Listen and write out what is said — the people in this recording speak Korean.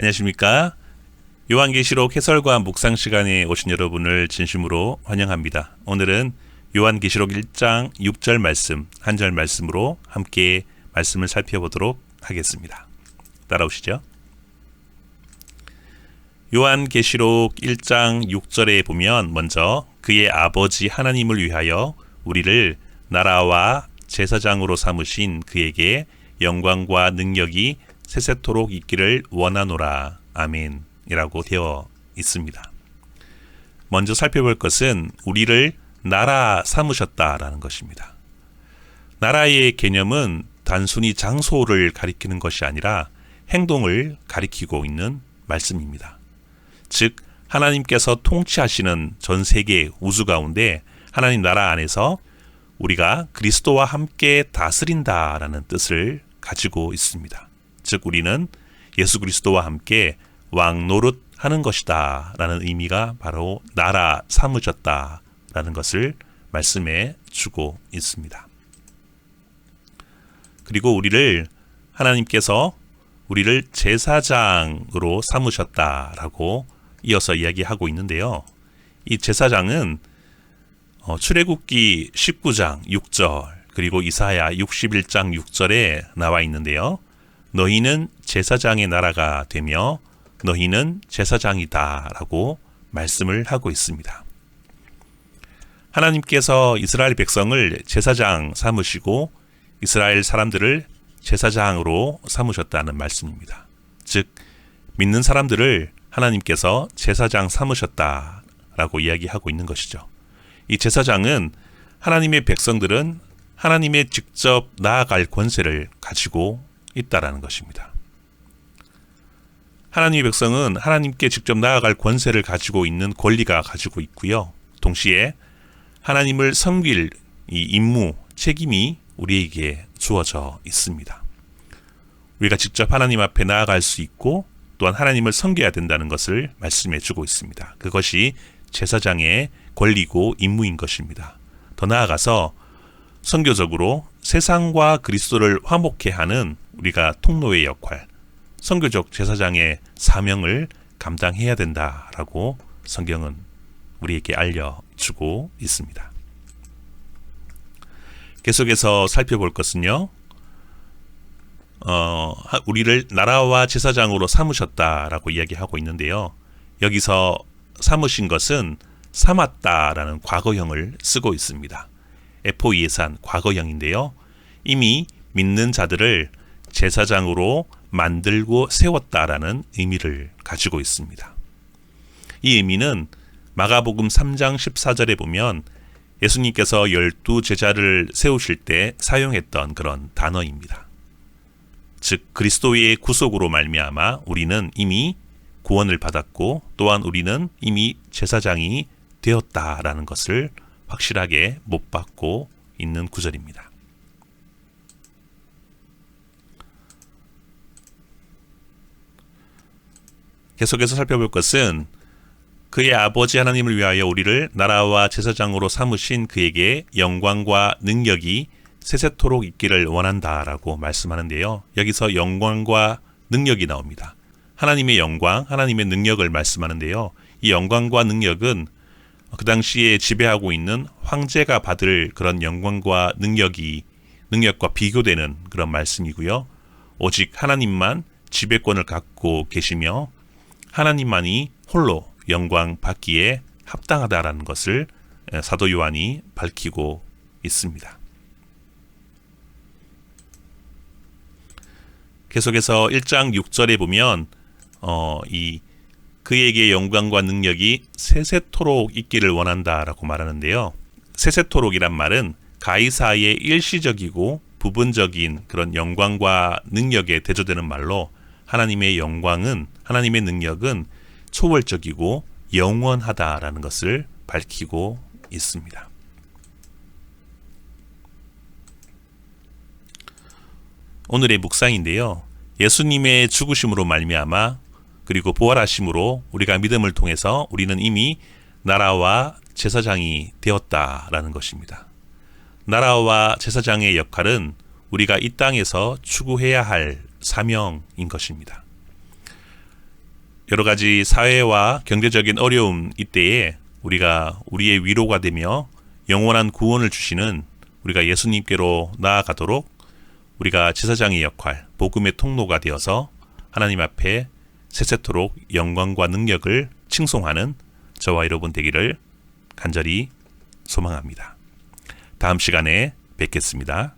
안녕하십니까? 요한계시록 해설과 묵상 시간에 오신 여러분을 진심으로 환영합니다. 오늘은 요한계시록 1장 6절 말씀, 한 절 말씀으로 함께 말씀을 살펴보도록 하겠습니다. 따라오시죠. 요한계시록 1장 6절에 보면 먼저 그의 아버지 하나님을 위하여 우리를 나라와 제사장으로 삼으신 그에게 영광과 능력이 세세토록 있기를 원하노라. 아멘 이라고 되어 있습니다. 먼저 살펴볼 것은 우리를 나라 삼으셨다라는 것입니다. 나라의 개념은 단순히 장소를 가리키는 것이 아니라 행동을 가리키고 있는 말씀입니다. 즉 하나님께서 통치하시는 전 세계 우주 가운데 하나님 나라 안에서 우리가 그리스도와 함께 다스린다라는 뜻을 가지고 있습니다. 즉 우리는 예수 그리스도와 함께 왕 노릇하는 것이다 라는 의미가 바로 나라 삼으셨다 라는 것을 말씀해 주고 있습니다. 그리고 하나님께서 우리를 제사장으로 삼으셨다라고 이어서 이야기하고 있는데요. 이 제사장은 출애굽기 19장 6절 그리고 이사야 61장 6절에 나와 있는데요. 너희는 제사장의 나라가 되며 너희는 제사장이다 라고 말씀을 하고 있습니다. 하나님께서 이스라엘 백성을 제사장 삼으시고 이스라엘 사람들을 제사장으로 삼으셨다는 말씀입니다. 즉 믿는 사람들을 하나님께서 제사장 삼으셨다라고 이야기하고 있는 것이죠. 이 제사장은 하나님의 백성들은 하나님의 직접 나아갈 권세를 가지고 있다라는 것입니다. 하나님의 백성은 하나님께 직접 나아갈 권세를 가지고 있는 권리가 가지고 있고요. 동시에 하나님을 섬길 이 임무, 책임이 우리에게 주어져 있습니다. 우리가 직접 하나님 앞에 나아갈 수 있고 또한 하나님을 섬겨야 된다는 것을 말씀해 주고 있습니다. 그것이 제사장의 권리고 임무인 것입니다. 더 나아가서 선교적으로 세상과 그리스도를 화목케 하는 우리가 통로의 역할, 선교적 제사장의 사명을 감당해야 된다라고 성경은 우리에게 알려주고 있습니다. 계속해서 살펴볼 것은요. 우리를 나라와 제사장으로 삼으셨다라고 이야기하고 있는데요. 여기서 삼으신 것은 삼았다라는 과거형을 쓰고 있습니다. F 예산 과거형인데요. 이미 믿는 자들을 제사장으로 만들고 세웠다라는 의미를 가지고 있습니다. 이 의미는 마가복음 3장 14절에 보면 예수님께서 12 제자를 세우실 때 사용했던 그런 단어입니다. 즉 그리스도의 구속으로 말미암아 우리는 이미 구원을 받았고 또한 우리는 이미 제사장이 되었다라는 것을 확실하게 못 받고 있는 구절입니다. 계속해서 살펴볼 것은 그의 아버지 하나님을 위하여 우리를 나라와 제사장으로 삼으신 그에게 영광과 능력이 세세토록 있기를 원한다라고 말씀하는데요. 여기서 영광과 능력이 나옵니다. 하나님의 영광, 하나님의 능력을 말씀하는데요. 이 영광과 능력은 그 당시에 지배하고 있는 황제가 받을 그런 영광과 능력과 비교되는 그런 말씀이고요. 오직 하나님만 지배권을 갖고 계시며 하나님만이 홀로 영광 받기에 합당하다라는 것을 사도 요한이 밝히고 있습니다. 계속해서 1장 6절에 보면 그에게 영광과 능력이 세세토록 있기를 원한다라고 말하는데요. 세세토록이란 말은 가이사의 일시적이고 부분적인 그런 영광과 능력에 대조되는 말로 하나님의 영광은 하나님의 능력은 초월적이고 영원하다라는 것을 밝히고 있습니다. 오늘의 묵상인데요. 예수님의 죽으심으로 말미암아 그리고 부활하심으로 우리가 믿음을 통해서 우리는 이미 나라와 제사장이 되었다라는 것입니다. 나라와 제사장의 역할은 우리가 이 땅에서 추구해야 할 사명인 것입니다. 여러 가지 사회와 경제적인 어려움 이때에 우리가 우리의 위로가 되며 영원한 구원을 주시는 우리가 예수님께로 나아가도록 우리가 제사장의 역할, 복음의 통로가 되어서 하나님 앞에 세세토록 영광과 능력을 칭송하는 저와 여러분 되기를 간절히 소망합니다. 다음 시간에 뵙겠습니다.